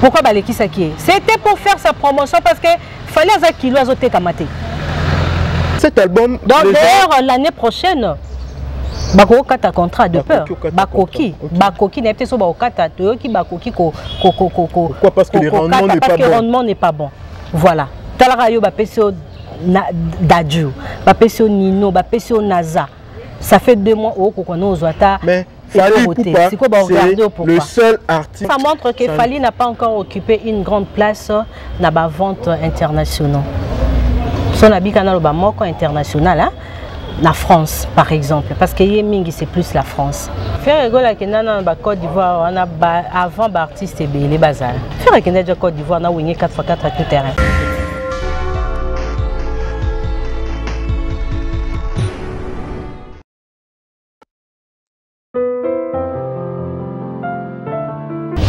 Pourquoi baleki saki? C'était pour faire sa promotion parce que fallait un kilo azote kamate. Cet album. Donc d'ailleurs l'année prochaine, bako kata contrat de peur. Bakoki n'a peut-être pas kata qui bakoki Pourquoi? Parce que le rendement n'est pas bon. Voilà. Talarayo bapesio Dadju, bapesio Nino, bapesio Naza. Ça fait 2 mois au Kokono Zouata. Mais Fally Ipupa, c'est le seul artiste. Ça montre que Fally n'a pas encore occupé une grande place dans la vente internationale. Son habit canal au international, hein? La France par exemple, parce que Yeming c'est plus la France. Faire rigoler que dans la Côte d'Ivoire, on a avant l'artiste et les bazar. Faire que dans la Côte d'Ivoire, on a gagné 4x4 à tout terrain.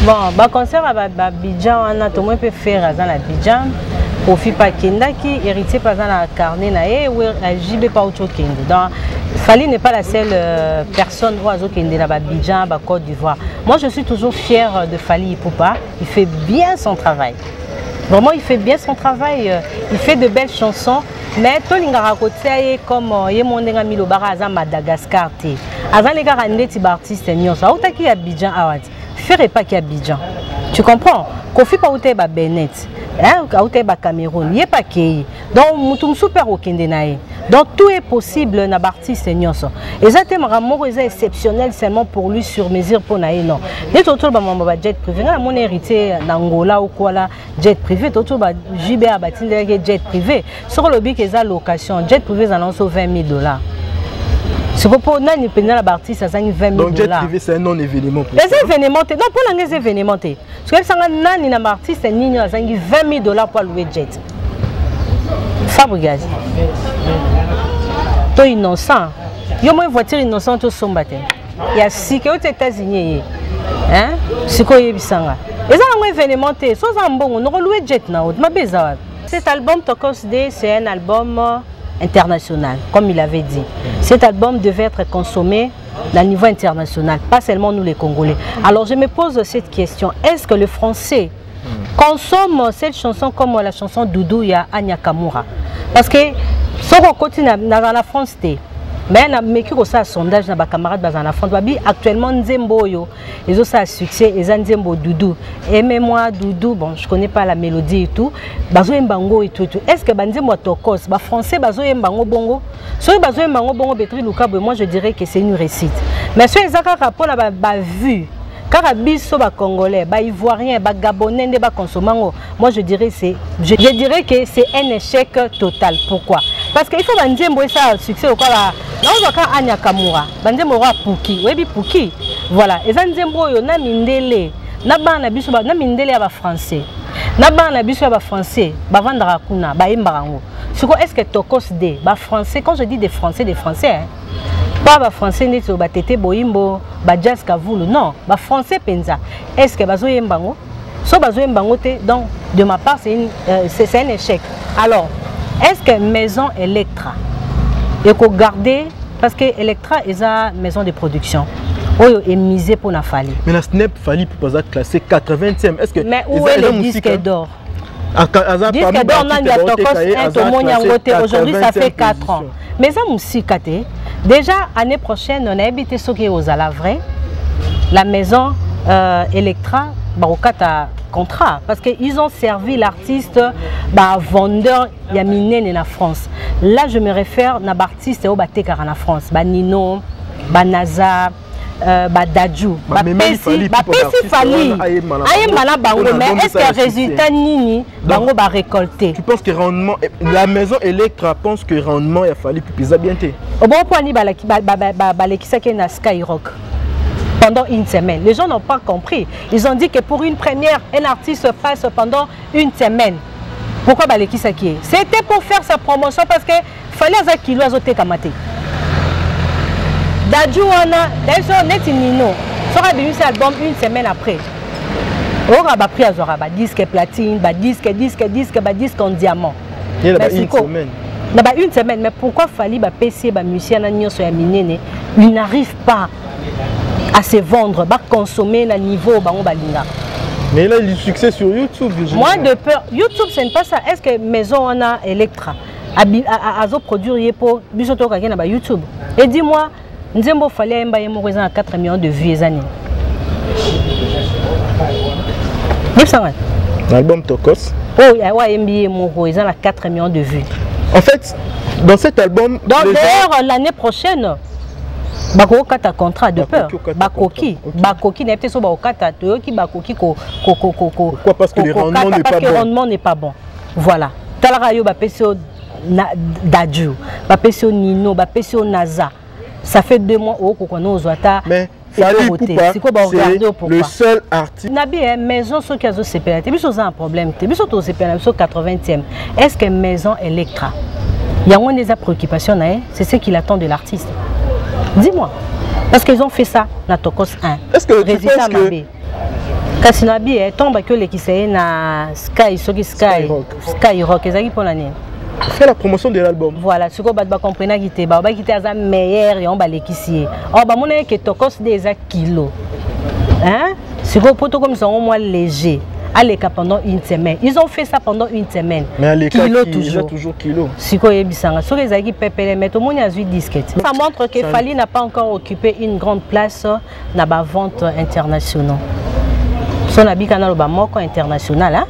Bon, bah concert à Abidjan, on a tout le monde peut faire dans l'Abidjan. Kofi Pakenda qui héritier par exemple la carnet naé ou JB Paucho Kende. Donc Fally n'est pas la seule personne où Azo Kende là Abidjan, à Côte d'Ivoire. Moi je suis toujours fière de Fally Ipupa. Il fait bien son travail. Vraiment il fait bien son travail. Il fait de belles chansons. Mais tout le monde côté comme Yemondenga Milobara à Madagascar té. Avant les gars rendés artistes nyonso. Auta qui Abidjan awat. Faire pas qui Abidjan. Tu comprends? Kofi Pauté ba Bennett. Hein, Cameroun, il n'y a pas qui. Donc, nous super au Kendenaï. Donc, tout est possible dans l'artiste. Et ça, c'est exceptionnel seulement pour lui sur mesure pour naï. Non. Les autres, jet privé. Mon héritier d'Angola ou quoi là, jet privé. Autres, JB a bâti jet privé. Sur le but qu'ils ont location, jet privé, ça lance 20 000 $. C'est pour nous, nous prenons l'artiste à 20 000 $. Donc, jet privé, c'est un non-événement. Les événements, non, pour les événements. Parce que si on a un artiste, il a 20 000 $ pour louer jet. Fabrice. Tu es innocent. Il y a une voiture innocente au Sombate. Il y a 6 aux États-Unis. Hein? C'est quoi il y a? Et ça, un événement, on a loué jet. Cet album, Tokos Day, c'est un album international, comme il avait dit. Cet album devait être consommé à niveau international, pas seulement nous les Congolais. Alors je me pose cette question, est-ce que le français consomme cette chanson comme la chanson Doudou ya Anya Kamura? Parce que si on continue dans la France, mais on a aussi un sondage dans les camarades dans la France. Actuellement, Nzembo, ils ont un succès, ils ont Nzembo Doudou. Aimez-moi Doudou, bon, je ne connais pas la mélodie et tout. Bazo Mbango et tout. Est-ce que Nzembo Tokos, français, Bazo Mbango Bongo? Si Bazo Mbango Bongo, Betri Luka, moi je dirais que c'est une réussite. Mais si ils ont un rapport à la vue, car biso ba congolais, ba ivoirien, ba gabonais ne ba consommant, moi je dirais que c'est un échec total. Pourquoi? Parce qu'il faut que ça succès au là. Là on voit Anya Kamura, Nzembo wa Puki, webi Puki. Voilà, et Nzembo yo na mindele, na bana biso ba na mindele ya ba français. Na bana biso ya ba français, ba vandra kuna, ba imbarango. Est-ce que Tokos Day, ba français, quand je dis des français hein. Pas les français ni sur Batete Boimbo, Badjas Kavoulou, non, les français pensa. Est-ce que Bazo Yembango? So Bazo Yembango, donc de ma part c'est un échec. Alors, est-ce que Maison Electra, il faut garder, parce que Electra est une maison de production, est misée pour la Fally. Mais la Snap Fally pour pas classer 80e. Est-ce que mais où est le disque d'or? Disque d'or, aujourd'hui ça fait 4 ans. Mais ça musique déjà l'année prochaine on a habité ce qui est aux Alavrais, la maison Electra barokata contrat parce qu'ils ont servi l'artiste vendeur yaminen en France. Là je me réfère à l'artiste au Batekar en France, Nino, Naza, Dadju, Pesi Fally. Mais est-ce que résultat nini bango ba récolter? Tu penses que rendement la maison Electra pense que rendement il fallait plus bien té. Au bon point ni balekisa ke na Skyrock pendant une semaine. Les gens n'ont pas compris. Ils ont dit que pour une première un artiste passe pendant une semaine. Pourquoi balekisa ki? C'était pour faire sa promotion parce que fallait un kilo azote kamate. Dadju wana d'ailleurs net Nino sera venu cet album une semaine après. On a pris à disque platine, disque en diamant. Il y a une semaine. Une semaine, mais pourquoi Fally PC musicien il n'arrive pas à se vendre, à consommer le niveau balinga. Mais là, il y a du succès sur YouTube. Moins de peur. YouTube, ce n'est pas ça. Est-ce que maison on a Electra à produire pour bisoto kagena ba YouTube? Et dis-moi, Nzembo fallait mbaye mo à 4 millions de vues années. L'album Tokos. Oh, il y a NBA mo à 4 millions de vues. En fait, dans cet album, d'ailleurs l'année prochaine Bako kata contrat de peur. Bakoki n'est peut-être pas au kata qui bakoki pourquoi? Parce que le rendement n'est pas bon. Voilà. Talarayo bapeso Dadju, bapeso Nino, bapeso Naza. Ça fait 2 mois au kokono ozwata. Mais c'est le seul artiste. Nabi maison ceux qui ont CPA. Tu as un problème. Tu as un CPA 80e. Est-ce que maison Electra? Il y a une des préoccupations, c'est ce qu'il attend de l'artiste. Dis-moi. Parce qu'ils ont fait ça dans Tokos 1. Est-ce que tu penses que... Kassinabi tombe que les qui sont na Skyrock, ils pour l'année. Fait la promotion de l'album. Voilà, ce qu'on va comprendre qui était, qui était à meilleur et on va l'équissier. Oh bah mon que Tokos des kilos. Hein? Ce qu'on peut comme ça au moins léger. Allez pendant une semaine. Ils ont fait ça pendant une semaine. Mais à kilo toujours kilo. Si quoi bisanga, sur les agis pépé mais tout le monde a vu disquette. Ça montre que Fally n'a pas encore occupé une grande place dans la vente internationale. Son habit canal ba moko international hein.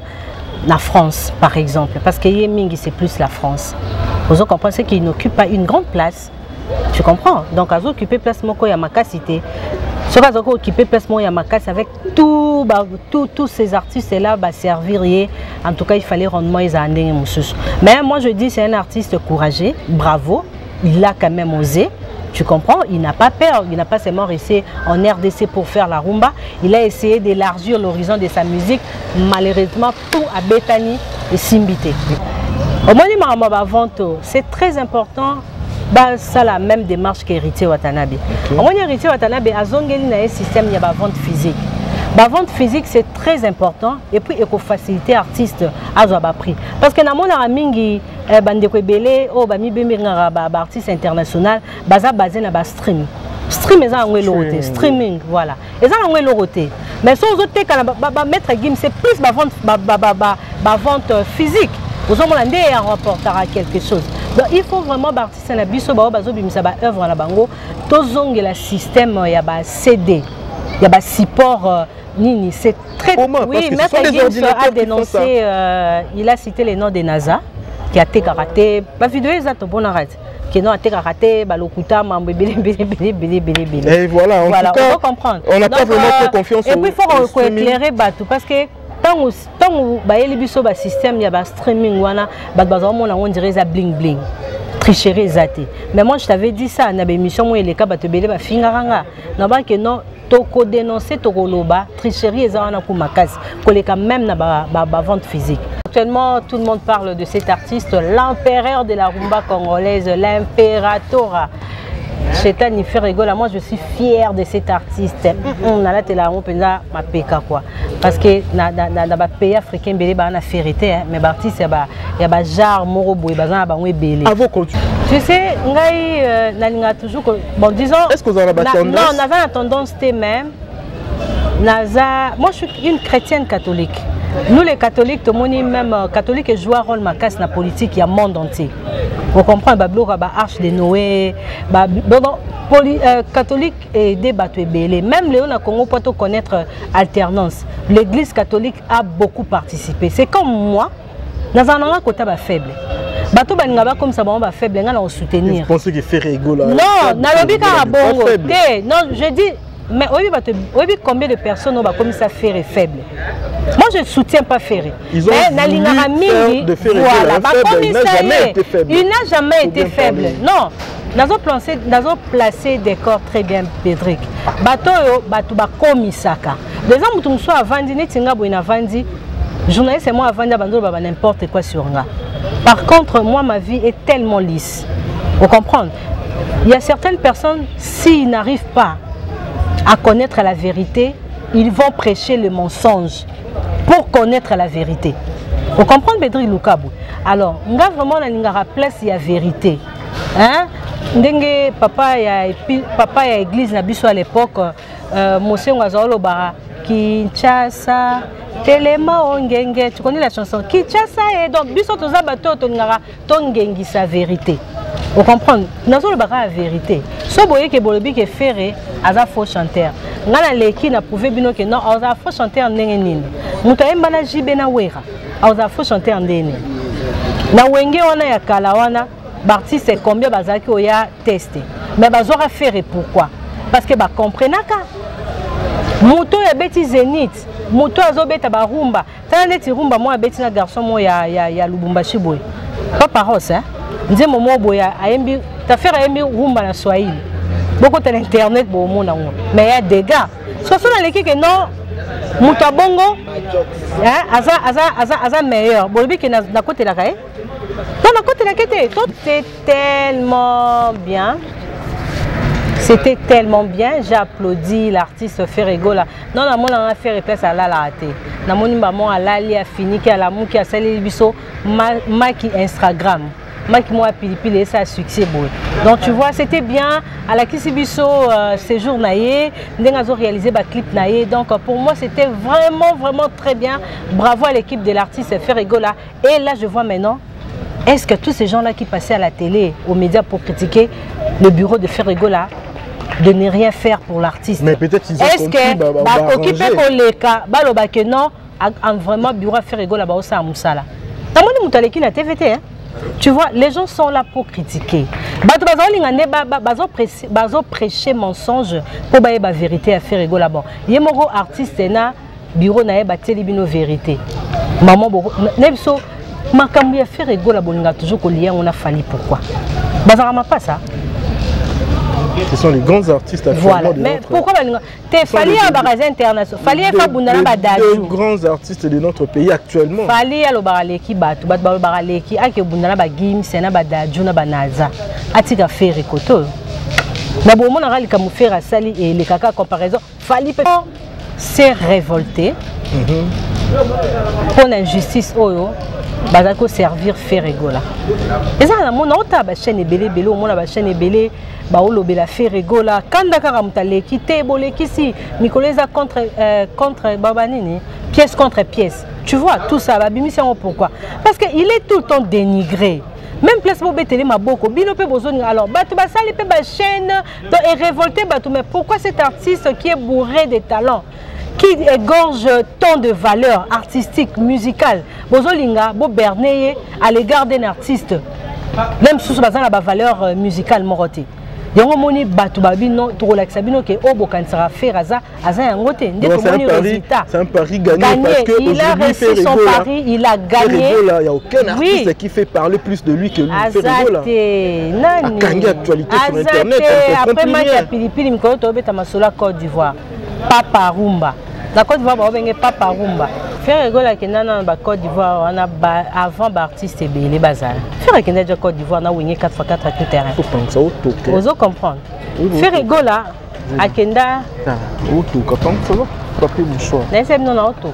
La France par exemple parce que Yeming c'est plus la France. Vous comprenez qu'il n'occupe pas une grande place. Tu comprends? Donc à occuper place moko ya makasité. Ce va occuper place moko ya makas avec tous ces artistes là va servir en tout cas il fallait rendre moi ils andeng mususu. Mais moi je dis c'est un artiste courageux, bravo, il a quand même osé. Tu comprends? Il n'a pas peur, il n'a pas seulement resté en RDC pour faire la rumba. Il a essayé d'élargir l'horizon de sa musique. Malheureusement, tout à Bethany et Simbité. Au moment de vente, c'est très important. C'est la même démarche qu'Héritier Watanabe. Au moment d'Héritier Watanabe, à Zongeli, il y a un système de vente physique. La vente physique c'est très important et puis il faut faciliter l'artiste à avoir prix. Parce que dans mon ami artiste international basé dans le stream. Stream est streaming voilà. Et ça on est mais sans autres mettre c'est plus la vente physique. Vous avez un rapport à quelque chose. Donc il faut vraiment l'artiste na biso œuvre na bango tozonge le système il y a CD. Il y a support Nini, c'est très... Oui, Maître Gims a dénoncé, il a cité les noms de NASA, qui a été karaté, la vidéo est à bon arrête, qui a été karaté, Balokuta, et voilà, en tout cas, on peut comprendre. On n'a pas vraiment fait confiance. Et puis il faut éclairer Batou, parce que tant que le système, il y a un streaming, on dirait bling bling. Tricherie zate. Mais moi je t'avais dit ça dans l'émission où les cas batebele ba fingaranga. Na que non toko dénoncer toko loba tricherie ezana pour makas koleka même na ba vente physique. Actuellement tout le monde parle de cet artiste l'empereur de la rumba congolaise, l'imperatora. Chetan il fait rigoler. Moi je suis fière de cet artiste. On a là la on penza ma peka quoi. Parce que na ba pays africain belé ba na férité mais artiste il y a ba genre moro boy ba na ba ngwe belé. Avant continue. Tu sais ngai nalinga toujours bon disons est-ce que vous avez la tendance? Non, on avait la tendance même naza moi je suis une chrétienne catholique. Nous les catholiques, tout le monde même catholique joue un rôle macasse dans la politique, il y a le monde entier. Vous comprenez, Arche de Noé, catholique et débat belé. Même Léon a Congo peut connaître alternance. L'église catholique a beaucoup participé. C'est comme moi, dans un côté faible. Bato baningaba comme ça va faible, on va soutenir. Je pensais qu'il fait rigoler. Non, n'a bongo. Non, je dis mais oui, combien de personnes ont comme ça Ferré faible? Moi je ne soutiens pas Ferré. Ils ont voulu de Ferré il n'a jamais été faible. Il n'a jamais été faible. Non, nous avons placé des corps très bien, Pédric. Bato komisaka. Les gens qui sont vendus, ils vendus. Journaliste et moi avant de n'importe quoi sur moi. Par contre, moi ma vie est tellement lisse. Vous comprenez? Il y a certaines personnes, s'ils n'arrivent pas à connaître la vérité, ils vont prêcher le mensonge pour connaître la vérité. Vous comprenez, Bédri Lukabu? Alors, on a vraiment la place, il y a vérité. Hein? Papa, il y a église à l'époque, monsieur Ngazolo Bara, Kinshasa Telema Ongenge. Tu connais la chanson Kinshasa et donc biso toza bato tongara tongengi sa vérité. Vous comprenez? Nous avons la vérité. Si vous voyez que Bolobi est ferré, il a faux chanteur. Nous avons l'équipe qui a prouvé que non, il a faux chanteur en Nénénin. Nous avons un jibé na wera. Il a faux chanteur en Nénénin. Na wenge wana ya kalawana, l'artiste c'est combien bazaki oya testé. Mais bazora ferré pourquoi? Parce que ba comprena ka. Moto ya beti Zénith, moto azobeta ba rumba. Tana neti rumba moi beti na garçon moi ya Lubumbashi boy. Pas parole hein. Nze momo boya ayembi ta faire ayembi rumba na Swahili. Beaucoup de internet bo mona ngo. Mais il y a des gars. Soit sur l'équipe que non muta bongo hein aza meilleur. Bolobi que na côté la kae. Non na côté la kete, tout est tellement bien. C'était tellement bien, j'ai applaudi l'artiste Ferrego là. Non, la mon a fait place à la raté. Na mon maman a lali a fini qui a la mou qui a salé biso maki Instagram. Maki moi pilipili et ça a succès beau. Donc tu vois, c'était bien à la Kisibiso séjour naïe, n'engazo réalisé ba clip naïe. Donc pour moi, c'était vraiment très bien. Bravo à l'équipe de l'artiste Ferrego là. Et là je vois maintenant, est-ce que tous ces gens-là qui passaient à la télé, aux médias pour critiquer le bureau de Ferrego là, de ne rien faire pour l'artiste. Mais peut-être ils ont compris, est-ce que occupé pour les cas, baloba que non, vraiment bureau à Ferrego là-bas au Samoussala. T'as mon moutalé qui n'a TVT hein. Tu vois, les gens sont là pour critiquer. Bazo prêcher mensonge pour bailler la vérité à Ferrego là-bas. Yemoro artiste na bureau na ba telibino vérité. Maman boko nebso makambu ya Ferrego là bolinga toujours ko lien on a fallu pourquoi. Bazarama pas ça. Ce sont les grands artistes actuellement. Voilà. Mais pourquoi tu fallait un barrage international, fallait faire bundana badaju. Les grands artistes de notre pays actuellement. Fallait le baraleki batu, bat baraleki, ake bundana bagim, sena badaju na banaza. Atika faire koto. Na bon mon rali comme faire sali et les caca comparaison, fallait s'est révolté. Pour l'injustice oyo. Bazako servir Ferrego là. Et ça na mon autre ba chaîne belé belé au mona ba chaîne belé ba olobe la Ferrego là kanda kaka mutale kité boleki si Nicolesa contre babanini pièce contre pièce. Tu vois tout ça ba bimission pourquoi? Parce que il est tout le temps dénigré. Même place pour bétele maboko bino pe bozoni alors batu ba sali pe ba chaîne est révolté batu mais pourquoi cet artiste qui est bourré de talent qui égorge tant de valeurs artistiques, musicales, bozolinga, bo berné à l'égard d'un artiste, même sous la valeur musicale moroté. Yongo moni batu babino to relaxa bino ke obo kansara faire aza un ngote ndeko moni résultat. C'est un pari gagné parce que il a réussi son pari, il a gagné. Il n'y a aucun artiste qui fait parler plus de lui que lui. Ferrego là. Nani. Kangi actualité sur internet. Après match ya pilipili mko to beta masola Côte d'Ivoire. Papa Rumba. La Côte d'Ivoire ba obenge Papa Rumba. Ferrego la kenda na ba Côte d'Ivoire on a avant ba artiste belé bazala. Ferrego kenda de Côte d'Ivoire na wingi 4x4 à tout terrain. Vous comprendre. Ferrego là a kenda auto kapang solo papier mouchoir. Laissez nous na auto.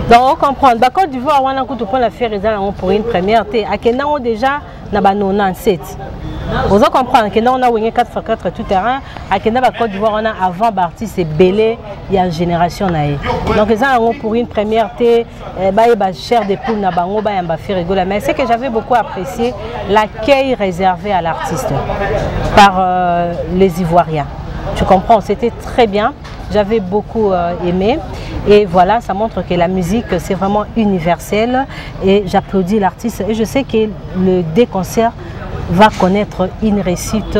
Donc on comprend ba Côte d'Ivoire on a coup pour la faire pour une première té a kenda déjà na ba 97. Vous comprenez que nous on a 4x4 tout terrain, à Kenya la Côte d'Ivoire on a avant Bartis c'est belé il y a une génération naïe. Donc les gens pour une première thé, bah cher des poules na bango bah yamba Ferrego là. Mais c'est que j'avais beaucoup apprécié l'accueil réservé à l'artiste par les Ivoiriens. Tu comprends, c'était très bien. J'avais beaucoup aimé et voilà, ça montre que la musique c'est vraiment universel et j'applaudis l'artiste et je sais que le déconcert va connaître une réussite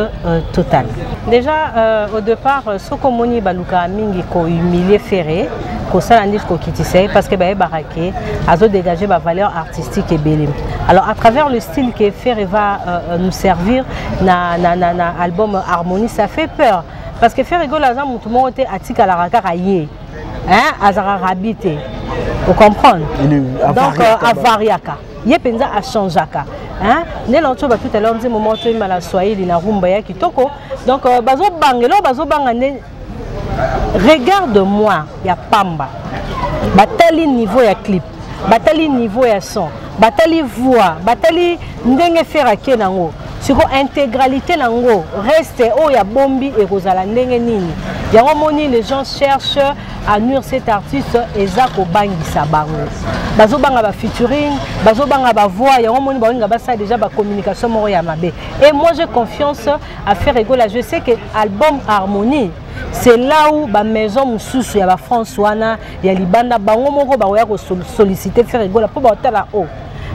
totale. Déjà, au départ, Sokomoni Baluka Mingi ko humilié Ferré, ko salandis ko kitise parce que bae baraké, azo dégager ba valeur artistique et belle. Alors à travers le style que Ferré va nous servir na album Harmonie, ça fait peur parce que Ferré golaza mutu mote atika la raka yé. Hein, azara rabité. Vous comprenez? Donc avariaka. Yé penza a changeaka. Hein? Né l'autre tout à l'heure on dit moment tu es mal à Swahili na rumba ya kitoko. Donc bazo bangelo bazo bangane. Regarde-moi, ya pamba. Batali niveau ya clip. Batali niveau ya son. Batali voix. Batali ndenge faire à kenango. siko intégralité nango reste o ya bombi et kozala ndenge nini yango moni les gens cherchent à nuire cet artiste eza ko bangisa bango bazo banga ba featuring bazo banga ba voix yango moni balinga basa déjà ba communication moko ya mabe et moi j'ai confiance à Ferregola. Je sais que album Harmonie c'est là où ba maison mususu ya ba France wana ya libanda bango moko ba ya ko solliciter Ferregola pour ba tala o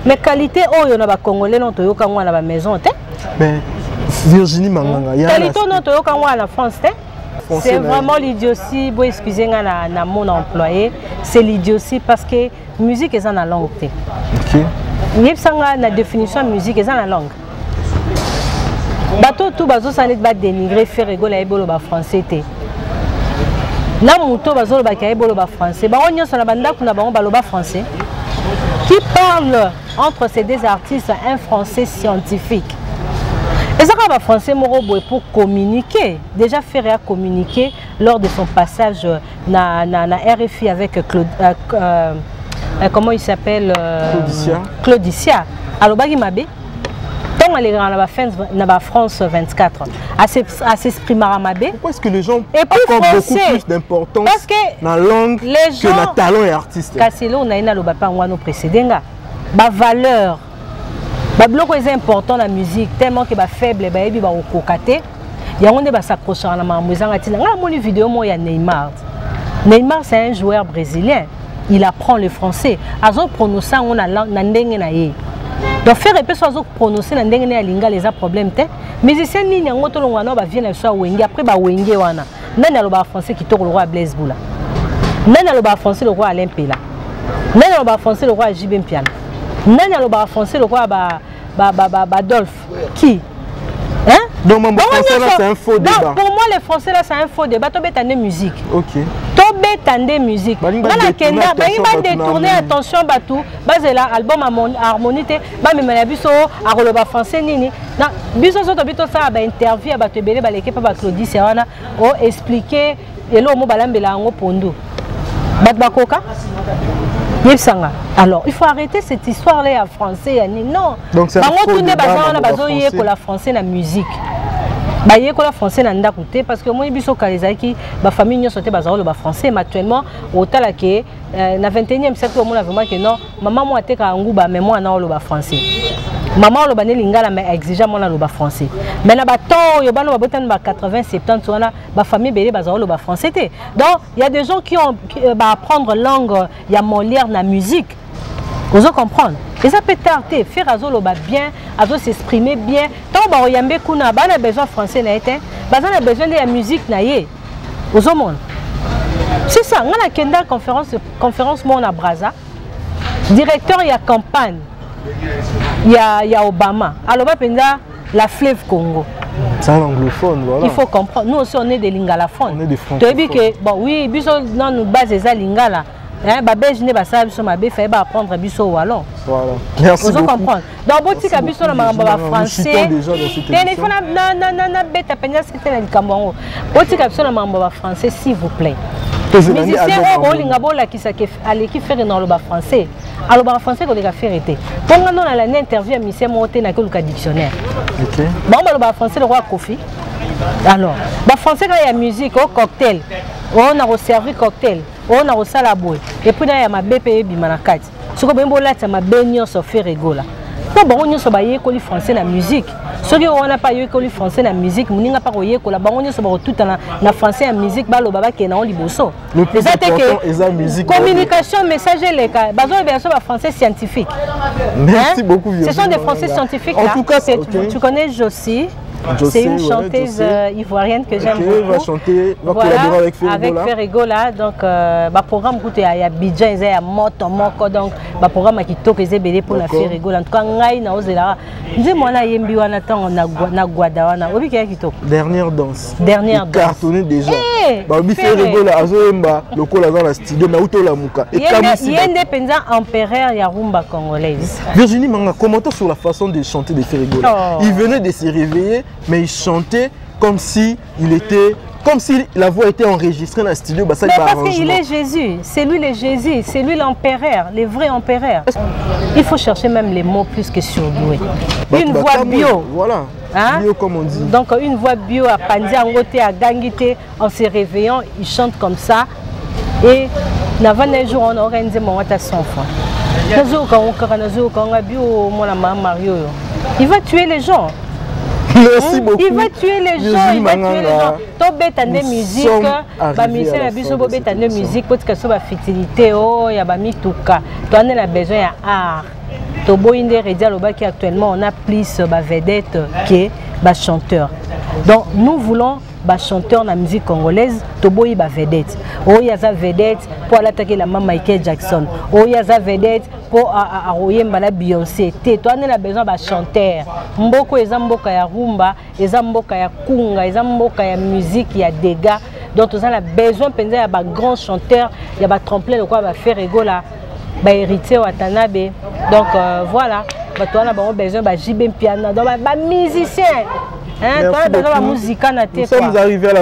mais qualité o yo na ba congolais non to yo kangwa na ba maison te mais Virginie Manganga ya qualité non to yo kangwa na France te c'est vraiment l'idiotie bon excusez-moi na mon employé c'est l'idiotie parce que musique est en langue te OK yebsanga na définition musique est en langue bato tout bazo sanet ba dénigrer Ferregola ebolo ba français te na muto bazo ba ka ebolo ba français ba onyo so na banda kuna ba baloba français qui parle entre ces deux artistes un français scientifique. Et ça va français morobo pour communiquer. Déjà faire communiquer lors de son passage na RFI avec Claude, comment il s'appelle Claudicia. Alors bagi mabe. Tant aller dans la France 24 à s'exprimer à mabe. Pourquoi est-ce que les gens accordent beaucoup plus d'importance dans la langue que dans le talent et artiste? Parce que là on a une alobapa précédent précédent. Ba valeur ba bloc est important la musique tellement que ba faible ba yebi ba okokate yango ne ba s'accrocher na mamuzanga tina nga moni vidéo mo ya Neymar. Neymar c'est un joueur brésilien, il apprend le français azo prononcer on a na ndenge na ye donc faire epé so azo prononcer na ndenge na linga les a problème te musicien nini yango to longwana ba vient na so wenge après ba wenge wana nani aloba français qui to le roi Blaise Boula nani aloba français le roi Alain Pela nani aloba français le roi JB Mpiana nani aloba français le roi Adolphe qui hein donc mon français là c'est un faux débat. Pour moi les français là c'est un faux débat to betande musique. OK. To betande musique. Bana kenda ba détourner attention batou bazela album Harmonie te ba memela biso akoloba français nini na biso so to bito ça ba interview ba to belé ba l'équipe ba Claudicia wana o expliquer elo mo balambela ngo pondu. Bat bakoka alors, il faut arrêter cette histoire-là en français. Non. Donc, c'est un faux débat la français la musique. La français n'a pas parce que moi, je suis ma famille est français, mais actuellement, au temps que na 21e siècle, on a vraiment que non, maman moi été mais moi na français. Maman le bané lingala mais exigeamment le français. Mais na baton yo bano babotan ba 80 70 wana ba famille belé bazalo le français té. Donc il y a des gens qui ont apprendre langue il y a Molière na musique. Vous comprenez? Et ça peut tarder faire azolo ba bien, azo s'exprimer bien. Tant ba yambe kuna ba na besoin français na été, ba na besoin de la musique na yé. Vous comprenez? C'est ça, on a kenda conférence mon à Brazza. Directeur il y a campagne. Il y a Obama. Alors, la fleuve Congo. C'est un anglophone, voilà. Il faut comprendre. Nous aussi, on est des lingalaphones. On est des francophones. Bon, oui, dans nos bases, les lingala. Je ne sais pas si je vais apprendre biso wallon. Voilà. Merci beaucoup. Comprendre. Donc, bon, si biso na mamba français. Il faut na beta penya c'était na likambo. Bon, si biso na mamba français, s'il vous plaît. Mais c'est au lingabola qui fait dans le français. Alors, le français, qu'on a fait été. Pendant qu'on a une interview à Michel Monté, on a le dictionnaire. OK. Bon, le français, le roi Kofi. Alors, le français, quand il y a musique, au cocktail, on a servi cocktail, on a reçu la boue. Et puis, il y a ma BPE Bimanakati. Ce que je veux dire, ma bénion sur Ferregola. Bon, on a école français la musique. Ceux qui n'ont pas école français la musique, on n'a pas école. On a tout en français la musique, balo baba qui est dans liboso. Le plus important est la musique. Communication, message, les cas. Bazo bien sûr français scientifique. Merci beaucoup. Ce sont des français scientifiques. En tout cas, tu connais Josie. C'est une chanteuse ivoirienne que j'aime beaucoup. Va chanter, va collaborer avec Ferregola. Avec Ferregola, donc le programme il y a Bidjan, il y a Moto, donc le programme qui toque les BD pour la Ferregola. En tout cas, il y a Ozela. Dis-moi là, il y a un Guadawana. Dernière danse. Dernière danse. Cartonné déjà. Ferregola, Azoemba, le col dans la studio, mais où la mouka. Il y a un indépendant empereur, il y a rumba congolaise. Virginie Manga, commentaire sur la façon de chanter de Ferregola. Il venait de se réveiller. Mais il chantait comme si il était comme si la voix était enregistrée dans le studio. Bah, ça, mais parce qu'il est Jésus, c'est lui le Jésus, c'est lui l'empereur, le vrai empereur. Il faut chercher même les mots plus que surdoué. Une voix bio. Voilà. Hein? Bio comme on dit. Donc une voix bio à Pandi, à Ngote, à Gangité, en se réveillant, il chante comme ça. Et avant un jour, on aurait dit mon à son enfant. Il va tuer les gens. Merci beaucoup. Il va tuer les gens, il va tuer les gens. Tu bêtes des musiques, bah musiciens la biso bêtes des musiques parce que ça va fertilité oh ya ba mituka. Tu en as besoin ya art. To boinde redia loba qui actuellement on a plus ba vedette que ba chanteur. Donc nous voulons ba chanteur na musique congolaise to boyi ba vedette. Oh ya za vedette pour attaquer la maman Michael Jackson. Oh ya za vedette pour aroyemba la Beyoncé. Tu en as besoin ba chanteur. Mboko eza mboka ya rumba, eza mboka ya kunga, eza mboka ya musique ya dégâts. Donc on a besoin penza ya ba grand chanteur, ya ba tremplin de quoi va faire rigola. Ba héritier Watanabe. Donc voilà, on a besoin de JB piano, donc ba musicien. Hein, nous sommes arrivés à la